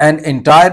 An entire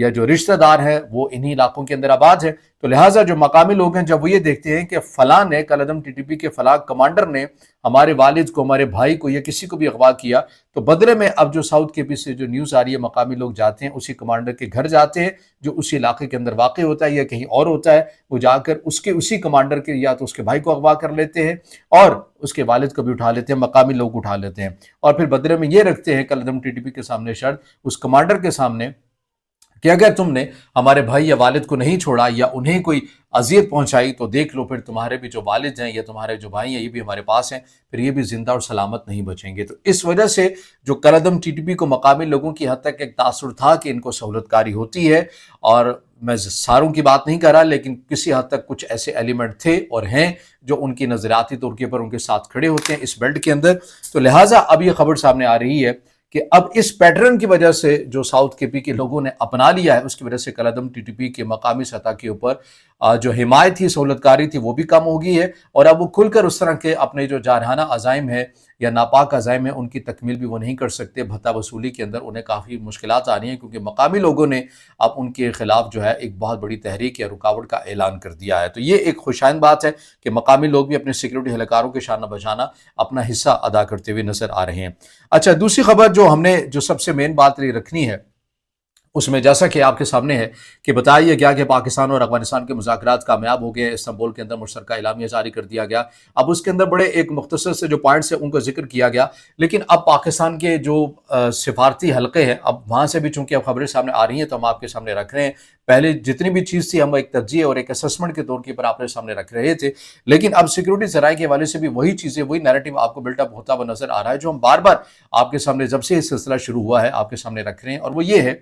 یا جو رشتہ دار ہیں وہ انہی علاقوں کے اندر آباد ہیں. تو لہٰذا جو مقامی لوگ ہیں جب وہ یہ دیکھتے ہیں کہ فلاں نے کالعدم ٹی ٹی پی کے فلاں کمانڈر نے ہمارے والد کو، ہمارے بھائی کو یا کسی کو بھی اغوا کیا، تو بدلے میں اب جو ساؤتھ کے پی سے جو نیوز آ رہی ہے، مقامی لوگ جاتے ہیں اسی کمانڈر کے گھر جاتے ہیں جو اسی علاقے کے اندر واقع ہوتا ہے یا کہیں اور ہوتا ہے. وہ جا کر اسی کمانڈر کے یا تو اس کے بھائی کو اغوا کر لیتے ہیں اور اس کے والد کو بھی اٹھا لیتے ہیں، مقامی لوگ اٹھا لیتے ہیں، اور پھر بدلے میں یہ رکھتے ہیں کالعدم ٹی ٹی پی کے سامنے شرط، اس کمانڈر کے سامنے، کہ اگر تم نے ہمارے بھائی یا والد کو نہیں چھوڑا یا انہیں کوئی اذیت پہنچائی تو دیکھ لو پھر تمہارے بھی جو والد ہیں یا تمہارے جو بھائی ہیں یہ بھی ہمارے پاس ہیں، پھر یہ بھی زندہ اور سلامت نہیں بچیں گے. تو اس وجہ سے جو کالعدم ٹی ٹی پی کو مقامی لوگوں کی حد تک ایک تاثر تھا کہ ان کو سہولت کاری ہوتی ہے، اور میں ساروں کی بات نہیں کر رہا لیکن کسی حد تک کچھ ایسے ایلیمنٹ تھے اور ہیں جو ان کی نظریاتی طور کے پر ان کے ساتھ کھڑے ہوتے ہیں اس بیلٹ کے اندر. تو لہٰذا اب یہ خبر سامنے آ رہی ہے کہ اب اس پیٹرن کی وجہ سے جو ساؤتھ کے پی کے لوگوں نے اپنا لیا ہے، اس کی وجہ سے کالعدم ٹی ٹی پی کے مقامی سطح کے اوپر جو حمایت تھی، سہولت کاری تھی، وہ بھی کم ہو گئی ہے، اور اب وہ کھل کر اس طرح کے اپنے جو جارحانہ عزائم ہے یا ناپاک عزائم ہے ان کی تکمیل بھی وہ نہیں کر سکتے. بھتہ وصولی کے اندر انہیں کافی مشکلات آ رہی ہیں کیونکہ مقامی لوگوں نے اب ان کے خلاف جو ہے ایک بہت بڑی تحریک یا رکاوٹ کا اعلان کر دیا ہے. تو یہ ایک خوشائند بات ہے کہ مقامی لوگ بھی اپنے سیکورٹی اہلکاروں کے شانہ بشانہ اپنا حصہ ادا کرتے ہوئے نظر آ رہے ہیں. اچھا، دوسری خبر جو ہم نے جو سب سے مین بات رکھنی ہے اس میں جیسا کہ آپ کے سامنے ہے کہ بتایا گیا کہ پاکستان اور افغانستان کے مذاکرات کامیاب ہو گئے، استنبول کے اندر مشترکہ اعلامیہ جاری کر دیا گیا. اب اس کے اندر بڑے ایک مختصر سے جو پوائنٹس ہیں ان کو ذکر کیا گیا، لیکن اب پاکستان کے جو سفارتی حلقے ہیں اب وہاں سے بھی چونکہ اب خبریں سامنے آ رہی ہیں تو ہم آپ کے سامنے رکھ رہے ہیں. پہلے جتنی بھی چیز تھی ہم ایک تجزیہ اور ایک اسسمنٹ کے طور پر آپ کے سامنے رکھ رہے تھے، لیکن اب سیکورٹی ذرائع کے حوالے سے بھی وہی چیزیں، وہی نیریٹو آپ کو بلٹ اپ ہوتا ہوا نظر آ رہا ہے جو ہم بار بار آپ کے سامنے جب سے یہ سلسلہ شروع ہوا ہے آپ کے سامنے رکھ رہے ہیں. اور وہ یہ ہے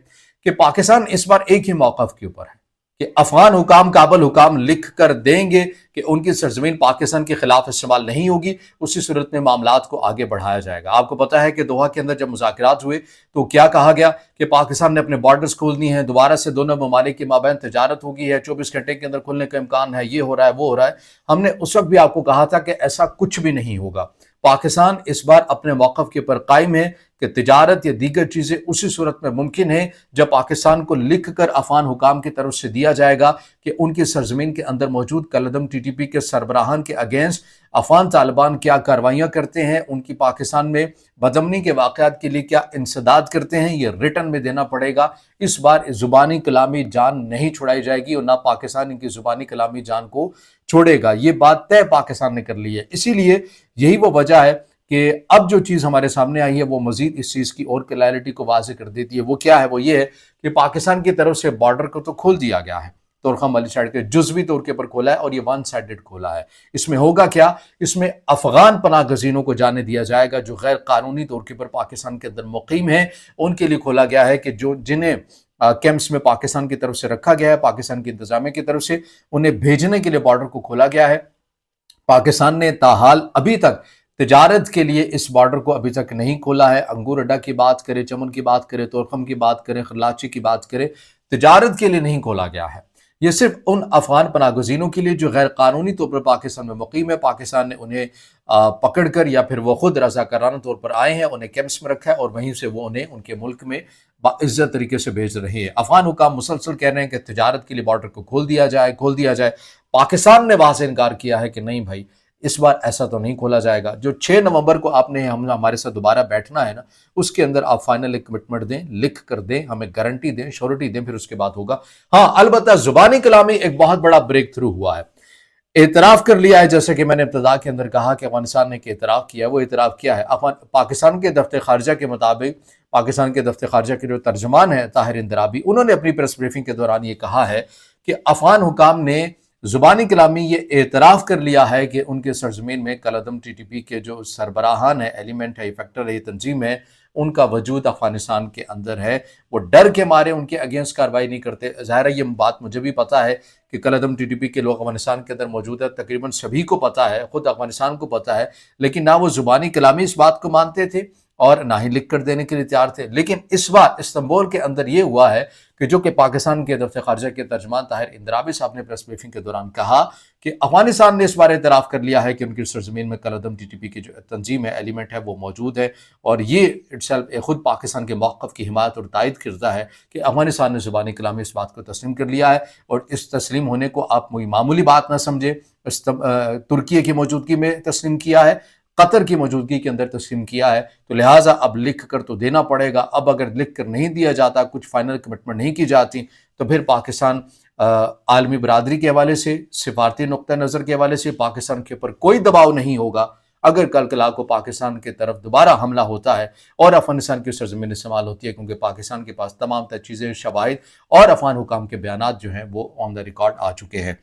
کہ پاکستان اس بار ایک ہی موقف کے اوپر ہے کہ افغان حکام، کابل حکام لکھ کر دیں گے کہ ان کی سرزمین پاکستان کے خلاف استعمال نہیں ہوگی، اسی صورت میں معاملات کو آگے بڑھایا جائے گا. آپ کو پتا ہے کہ دوحہ کے اندر جب مذاکرات ہوئے تو کیا کہا گیا کہ پاکستان نے اپنے بارڈرز کھول دی ہیں، دوبارہ سے دونوں ممالک کے مابین تجارت ہوگی ہے، 24 گھنٹے کے اندر کھلنے کا امکان ہے، یہ ہو رہا ہے وہ ہو رہا ہے. ہم نے اس وقت بھی آپ کو کہا تھا کہ ایسا کچھ بھی نہیں ہوگا. پاکستان اس بار اپنے موقف کے پر قائم ہے کہ تجارت یا دیگر چیزیں اسی صورت میں ممکن ہیں جب پاکستان کو لکھ کر افغان حکام کی طرف سے دیا جائے گا کہ ان کی سرزمین کے اندر موجود کالعدم ٹی ٹی پی کے سربراہان کے اگینسٹ افغان طالبان کیا کاروائیاں کرتے ہیں، ان کی پاکستان میں بدامنی کے واقعات کے لیے کیا انسداد کرتے ہیں، یہ ریٹن میں دینا پڑے گا. اس بار زبانی کلامی جان نہیں چھڑائی جائے گی اور نہ پاکستان ان کی زبانی کلامی جان کو چھوڑے گا. یہ بات طے پاکستان نے کر لی ہے. اسی لیے یہی وہ وجہ ہے کہ اب جو چیز ہمارے سامنے آئی ہے وہ مزید اس چیز کی اور کلیئرٹی کو واضح کر دیتی ہے. وہ کیا ہے؟ وہ یہ ہے کہ پاکستان کی طرف سے بارڈر کو تو کھول دیا گیا ہے، تورخم والی سائڈ کے جزوی طور کے پر کھولا ہے اور یہ ون سائیڈڈ کھولا ہے. اس میں ہوگا کیا؟ اس میں افغان پناہ گزینوں کو جانے دیا جائے گا جو غیر قانونی طور کے پر پاکستان کے اندر مقیم ہیں. ان کے لیے کھولا گیا ہے کہ جنہیں کیمپس میں پاکستان کی طرف سے رکھا گیا ہے، پاکستان کی انتظامیہ کی طرف سے انہیں بھیجنے کے لیے بارڈر کو کھولا گیا ہے. پاکستان نے تاحال ابھی تک تجارت کے لیے اس بارڈر کو ابھی تک نہیں کھولا ہے. انگور اڈا کی بات کرے، چمن کی بات کرے، تورخم کی بات کرے، خرلاچی کی بات کرے، تجارت کے لیے نہیں کھولا گیا ہے. یہ صرف ان افغان پناہ گزینوں کے لیے جو غیر قانونی طور پر پاکستان میں مقیم ہے، پاکستان نے انہیں پکڑ کر یا پھر وہ خود رضاکارانہ طور پر آئے ہیں، انہیں کیمپس میں رکھا ہے اور وہیں سے وہ انہیں ان کے ملک میں باعزت طریقے سے بھیج رہے ہیں. افغان حکام مسلسل کہہ رہے ہیں کہ تجارت کے لیے بارڈر کو کھول دیا جائے. پاکستان نے وہاں سے انکار کیا ہے کہ نہیں بھائی اس بار ایسا تو نہیں کھولا جائے گا. جو 6 نومبر کو آپ نے ہمارے ساتھ دوبارہ بیٹھنا ہے نا، اس کے اندر آپ فائنل ایک کمٹمنٹ دیں، لکھ کر دیں، ہمیں گارنٹی دیں، شورٹی دیں، پھر اس کے بعد ہوگا. ہاں البتہ زبانی کلامی ایک بہت بڑا بریک تھرو ہوا ہے، اعتراف کر لیا ہے. جیسے کہ میں نے ابتدا کے اندر کہا کہ افغانستان نے ایک اعتراف کیا ہے. وہ اعتراف کیا ہے؟ پاکستان کے دفتر خارجہ کے مطابق، پاکستان کے دفتر خارجہ کے جو ترجمان ہیں طاہر اندرابی، انہوں نے اپنی پریس بریفنگ کے دوران یہ کہا ہے کہ افغان حکام نے زبانی کلامی یہ اعتراف کر لیا ہے کہ ان کے سرزمین میں کالعدم ٹی ٹی پی کے جو سربراہان ہیں، ایلیمنٹ ہے، فیکٹر ہے، یہ تنظیم ہے، ان کا وجود افغانستان کے اندر ہے. وہ ڈر کے مارے ان کے اگینسٹ کارروائی نہیں کرتے. ظاہر ہے یہ بات مجھے بھی پتا ہے کہ کالعدم ٹی ٹی پی کے لوگ افغانستان کے اندر موجود ہے، تقریباً سبھی کو پتا ہے، خود افغانستان کو پتا ہے، لیکن نہ وہ زبانی کلامی اس بات کو مانتے تھے اور نہ ہی لکھ کر دینے کے لیے تیار تھے. لیکن اس بار استنبول کے اندر یہ ہوا ہے کہ جو کہ پاکستان کے دفتر خارجہ کے ترجمان طاہر اندرابی صاحب نے پریس بریفنگ کے دوران کہا کہ افغانستان نے اس بار اعتراف کر لیا ہے کہ ان کی سرزمین میں کالعدم ٹی ٹی پی کی جو تنظیم ہے، ایلیمنٹ ہے، وہ موجود ہے، اور یہ اٹسیلف خود پاکستان کے موقف کی حمایت اور تائید کرتا ہے کہ افغانستان نے زبانی کلامی اس بات کو تسلیم کر لیا ہے. اور اس تسلیم ہونے کو آپ کوئی معمولی بات نہ سمجھے. ترکیے کی موجودگی میں تسلیم کیا ہے، قطر کی موجودگی کے اندر تسلیم کیا ہے، تو لہٰذا اب لکھ کر تو دینا پڑے گا. اب اگر لکھ کر نہیں دیا جاتا، کچھ فائنل کمٹمنٹ نہیں کی جاتی، تو پھر پاکستان عالمی برادری کے حوالے سے، سفارتی نقطہ نظر کے حوالے سے پاکستان کے اوپر کوئی دباؤ نہیں ہوگا. اگر کل کلا کو پاکستان کی طرف دوبارہ حملہ ہوتا ہے اور افغانستان کی سرزمین استعمال ہوتی ہے، کیونکہ پاکستان کے پاس تمام تر چیزیں، شواہد اور افغان حکام کے بیانات جو ہیں وہ آن دا ریکارڈ آ چکے ہیں.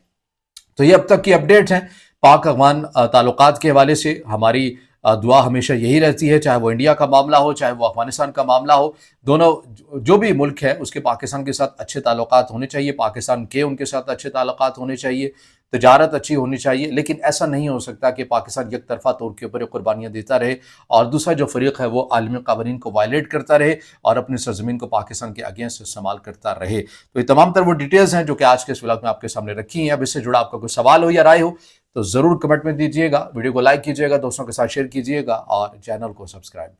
تو یہ اب تک کی اپڈیٹس ہیں پاک افغان تعلقات کے حوالے سے. ہماری دعا ہمیشہ یہی رہتی ہے، چاہے وہ انڈیا کا معاملہ ہو، چاہے وہ افغانستان کا معاملہ ہو، دونوں جو بھی ملک ہے اس کے پاکستان کے ساتھ اچھے تعلقات ہونے چاہیے، پاکستان کے ان کے ساتھ اچھے تعلقات ہونے چاہیے، تجارت اچھی ہونی چاہیے. لیکن ایسا نہیں ہو سکتا کہ پاکستان یک طرفہ طور کے اوپر قربانیاں دیتا رہے اور دوسرا جو فریق ہے وہ عالمی قوانین کو وائلیٹ کرتا رہے اور اپنی سرزمین کو پاکستان کے اگینسٹ استعمال کرتا رہے. تو یہ تمام تر وہ ڈیٹیلز ہیں جو کہ آج کے اس ولاگ میں آپ کے سامنے رکھی ہیں. اب اس سے جڑا آپ کا کوئی سوال ہو یا رائے ہو تو ضرور کمنٹ میں دیجیے گا، ویڈیو کو لائک کیجیے گا، دوستوں کے ساتھ شیئر کیجیے گا اور چینل کو سبسکرائب